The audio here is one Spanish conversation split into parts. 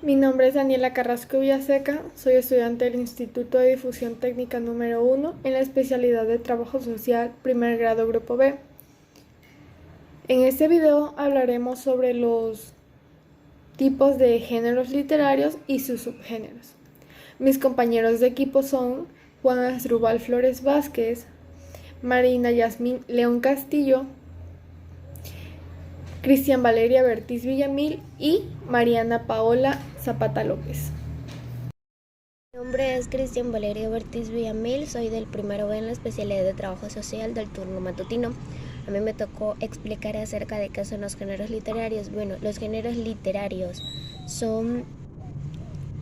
Mi nombre es Daniela Carrasco Villaseca, soy estudiante del Instituto de Difusión Técnica número 1 en la especialidad de Trabajo Social, primer grado Grupo B. En este video hablaremos sobre los tipos de géneros literarios y sus subgéneros. Mis compañeros de equipo son Juan Asdrúbal Flores Vázquez, Marina Yasmín León Castillo, Cristian Valeria Bertiz Villamil y Mariana Paola Zapata López. Mi nombre es Cristian Valeria Bertiz Villamil, soy del primero B en la especialidad de Trabajo Social del turno matutino. A mí me tocó explicar acerca de qué son los géneros literarios. Bueno, los géneros literarios son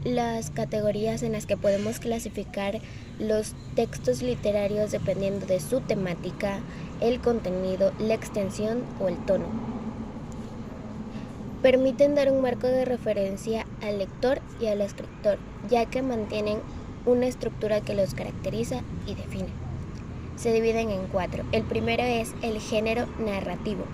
las categorías en las que podemos clasificar los textos literarios dependiendo de su temática, el contenido, la extensión o el tono. Permiten dar un marco de referencia al lector y al escritor, ya que mantienen una estructura que los caracteriza y define. Se dividen en 4. El primero es el género narrativo,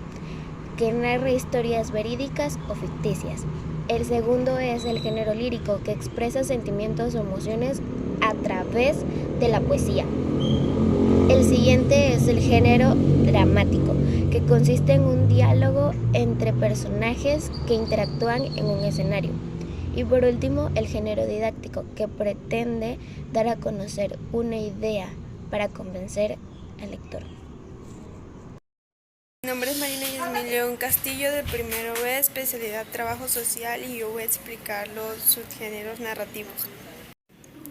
que narra historias verídicas o ficticias. El segundo es el género lírico, que expresa sentimientos o emociones a través de la poesía. El siguiente es el género dramático, que consiste en un diálogo entre personajes que interactúan en un escenario. Y por último, el género didáctico, que pretende dar a conocer una idea para convencer al lector. Mi nombre es Marina Yasmín León Castillo, del primero B, especialidad Trabajo Social, y yo voy a explicar los subgéneros narrativos.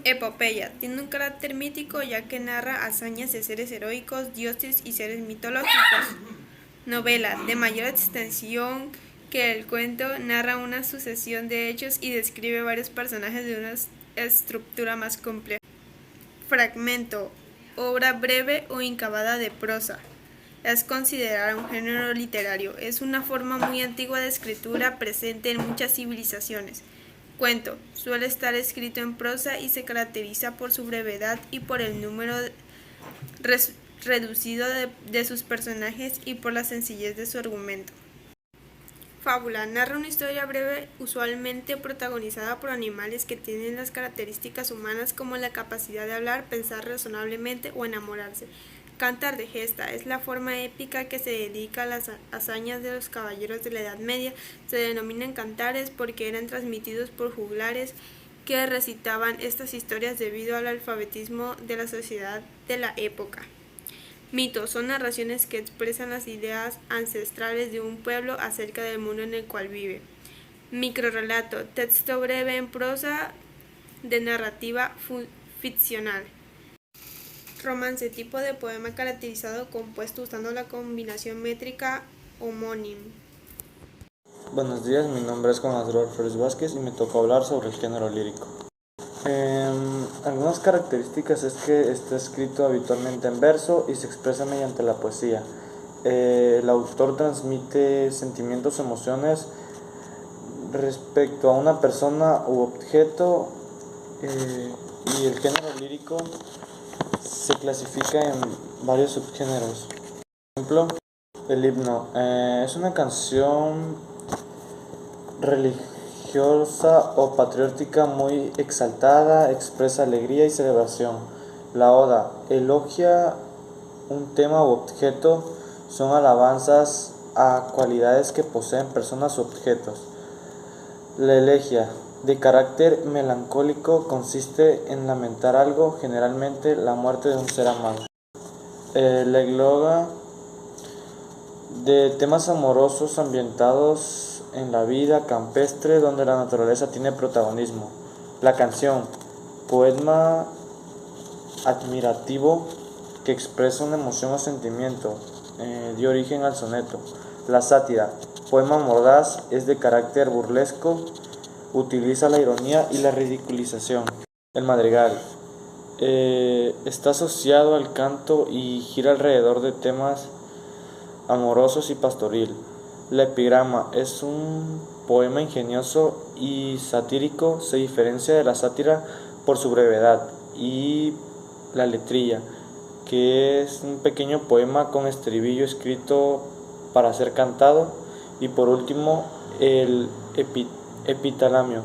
Epopeya. Tiene un carácter mítico ya que narra hazañas de seres heroicos, dioses y seres mitológicos. Novela. De mayor extensión que el cuento, narra una sucesión de hechos y describe varios personajes de una estructura más compleja. Fragmento. Obra breve o incavada de prosa. Es considerada un género literario. Es una forma muy antigua de escritura presente en muchas civilizaciones. Cuento. Suele estar escrito en prosa y se caracteriza por su brevedad y por el número reducido de sus personajes y por la sencillez de su argumento. Fábula. Narra una historia breve, usualmente protagonizada por animales que tienen las características humanas como la capacidad de hablar, pensar razonablemente o enamorarse. Cantar de gesta es la forma épica que se dedica a las hazañas de los caballeros de la Edad Media. Se denominan cantares porque eran transmitidos por juglares que recitaban estas historias debido al alfabetismo de la sociedad de la época. Mitos son narraciones que expresan las ideas ancestrales de un pueblo acerca del mundo en el cual vive. Microrrelato, texto breve en prosa de narrativa ficcional. Romance, tipo de poema caracterizado compuesto usando la combinación métrica homónimo. Buenos días, mi nombre es Juan Asdrúbal Flores Vázquez y me tocó hablar sobre el género lírico. Algunas características es que está escrito habitualmente en verso y se expresa mediante la poesía. El autor transmite sentimientos, emociones respecto a una persona u objeto, y el género lírico se clasifica en varios subgéneros. Por ejemplo, el himno es una canción religiosa o patriótica muy exaltada, expresa alegría y celebración. La oda elogia un tema u objeto, son alabanzas a cualidades que poseen personas u objetos. La elegía, de carácter melancólico, consiste en lamentar algo, generalmente la muerte de un ser amado. La egloga, de temas amorosos ambientados en la vida campestre donde la naturaleza tiene protagonismo. La canción, poema admirativo que expresa una emoción o sentimiento, dio origen al soneto. La sátira, poema mordaz, es de carácter burlesco, utiliza la ironía y la ridiculización. El madrigal está asociado al canto y gira alrededor de temas amorosos y pastoril. La epigrama es un poema ingenioso y satírico, se diferencia de la sátira por su brevedad. Y la letrilla, que es un pequeño poema con estribillo escrito para ser cantado. Y por último, el epitalamio,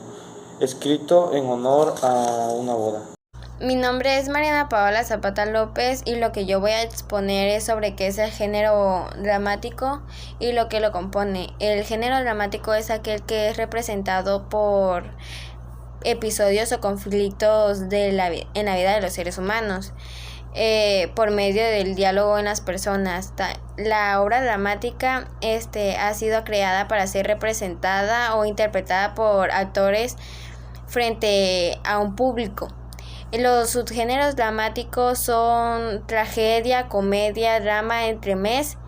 escrito en honor a una boda. Mi nombre es Mariana Paola Zapata López y lo que yo voy a exponer es sobre qué es el género dramático y lo que lo compone. El género dramático es aquel que es representado por episodios o conflictos en la vida de los seres humanos, por medio del diálogo en las personas. La obra dramática ha sido creada para ser representada o interpretada por actores frente a un público. Los subgéneros dramáticos son tragedia, comedia, drama, entremés,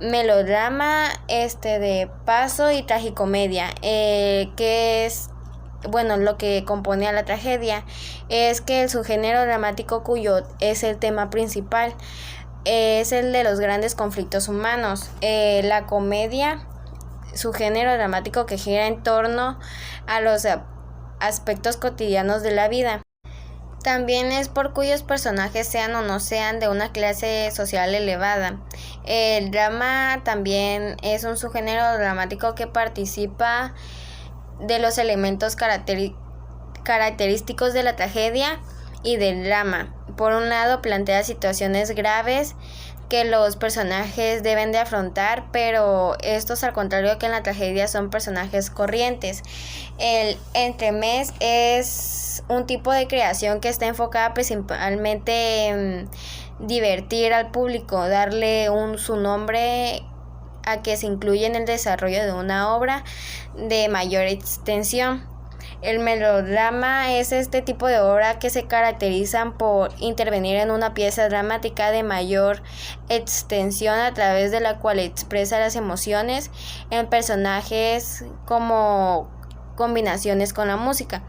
melodrama, de paso y tragicomedia, que es lo que compone a la tragedia es que el subgénero dramático cuyo es el tema principal es el de los grandes conflictos humanos. La comedia, su género dramático que gira en torno a los aspectos cotidianos de la vida. También es por cuyos personajes sean o no sean de una clase social elevada. El drama también es un subgénero dramático que participa de los elementos característicos de la tragedia y del drama. Por un lado, plantea situaciones graves que los personajes deben de afrontar, pero estos, al contrario que en la tragedia, son personajes corrientes. El entremés es un tipo de creación que está enfocada principalmente en divertir al público, darle su nombre a que se incluye en el desarrollo de una obra de mayor extensión. El melodrama es este tipo de obra que se caracterizan por intervenir en una pieza dramática de mayor extensión a través de la cual expresa las emociones en personajes como combinaciones con la música.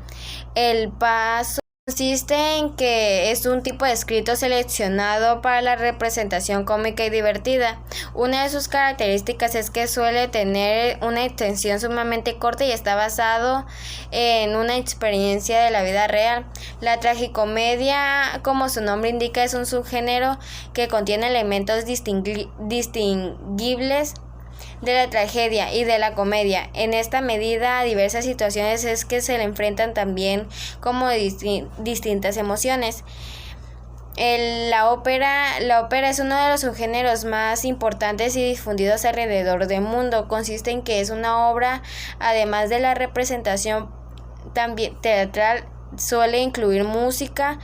El paso consiste en que es un tipo de escrito seleccionado para la representación cómica y divertida. Una de sus características es que suele tener una extensión sumamente corta y está basado en una experiencia de la vida real. La tragicomedia, como su nombre indica, es un subgénero que contiene elementos distinguibles de la tragedia y de la comedia. En esta medida, a diversas situaciones es que se le enfrentan también como distintas emociones. La ópera es uno de los subgéneros más importantes y difundidos alrededor del mundo. Consiste en que es una obra, además de la representación también teatral, suele incluir música,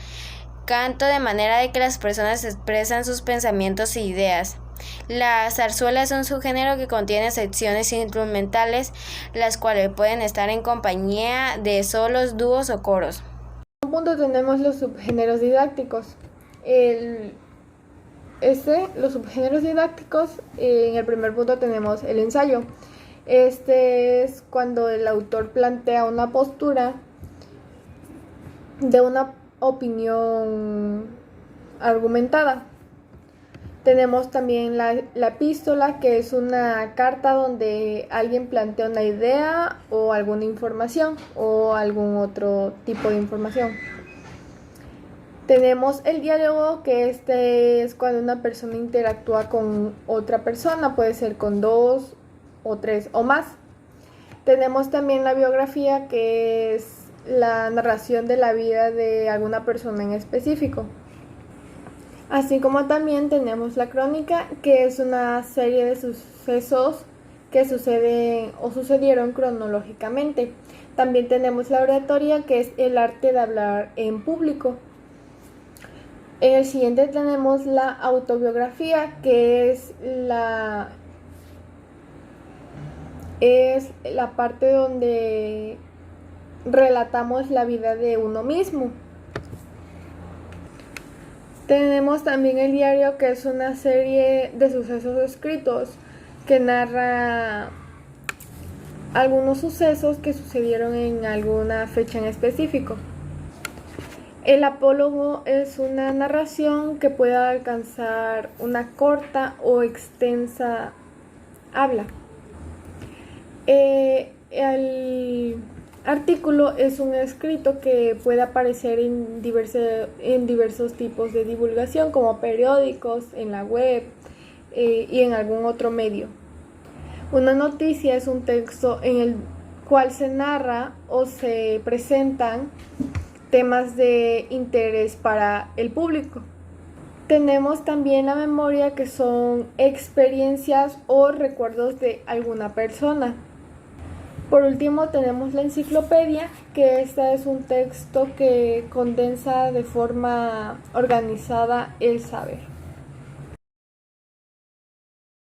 canto, de manera de que las personas expresan sus pensamientos e ideas. La zarzuela es un subgénero que contiene secciones instrumentales, las cuales pueden estar en compañía de solos, dúos o coros. En un punto tenemos los subgéneros didácticos. Los subgéneros didácticos, en el primer punto tenemos el ensayo. Este es cuando el autor plantea una postura de una opinión argumentada. Tenemos también la epístola, que es una carta donde alguien plantea una idea o alguna información o algún otro tipo de información. Tenemos el diálogo, que es cuando una persona interactúa con otra persona, puede ser con 2 o 3 o más. Tenemos también la biografía, que es la narración de la vida de alguna persona en específico. Así como también tenemos la crónica, que es una serie de sucesos que suceden o sucedieron cronológicamente. También tenemos la oratoria, que es el arte de hablar en público. En el siguiente tenemos la autobiografía, que es la parte donde relatamos la vida de uno mismo. Tenemos también el diario, que es una serie de sucesos escritos que narra algunos sucesos que sucedieron en alguna fecha en específico. El apólogo es una narración que puede alcanzar una corta o extensa habla. El artículo es un escrito que puede aparecer en diversos tipos de divulgación, como periódicos, en la web y en algún otro medio. Una noticia es un texto en el cual se narra o se presentan temas de interés para el público. Tenemos también la memoria, que son experiencias o recuerdos de alguna persona. Por último tenemos la enciclopedia, que esta es un texto que condensa de forma organizada el saber.